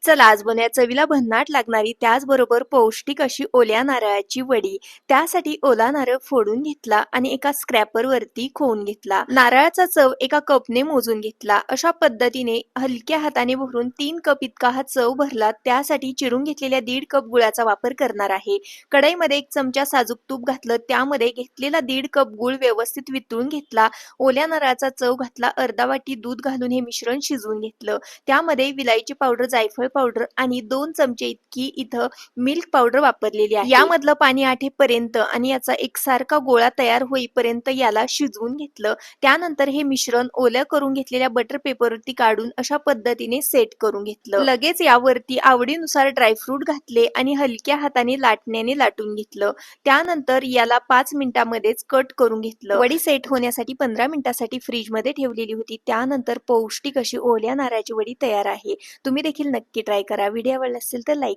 चला आज बनवूया चवीला भन्नाट लागणारी त्याचबरोबर पौष्टिक अशी ओल्या नारळाची वडी. त्यासाठी ओला नारळ फोडून घेतला आणि एका स्क्रॅपर वरती खवून घेतला. नारळाचा चव एका कपने मोजून घेतला. अशा पद्धतीने हलक्या हाताने भरून 3 कप इतका हा चव भरला. त्यासाठी चिरून घेतलेल्या 1.5 कप गुळाचा वापर करणार आहे. कढईमध्ये 1 चमचा साजूक तूप घातलं. त्यामध्ये घेतलेला 1.5 कप गूळ व्यवस्थित वितळून घेतला. ओल्या नारळाचा चव घातला. अर्धा वाटी दूध घालून हे मिश्रण शिजवून घेतलं. त्यामध्ये विलायची पावडर, जायफळ पावडर आणि 2 चमचे इतकी इथं मिल्क पावडर वापरलेली आहे. यामधलं पाणी आटेपर्यंत आणि याचा एकसारखा गोळा तयार होईपर्यंत याला शिजवून घेतलं. त्यानंतर हे मिश्रण ओल्या करून घेतलेल्या बटर पेपरवरती काढून अशा पद्धतीने सेट करून घेतलं. लगेच यावरती आवडीनुसार ड्रायफ्रूट घातले आणि हलक्या हाताने लाटण्याने लाटून घेतलं. त्यानंतर याला 5 मिनिटांमध्येच कट करून घेतलं. वडी सेट होण्यासाठी 15 मिनिटांसाठी फ्रीजमध्ये ठेवलेली होती. त्यानंतर पौष्टिक अशी ओल्या नारळाची वडी तयार आहे. तुम्ही देखील नक्की ट्राय करा. व्हिडिओ आवडला असेल तर लाईक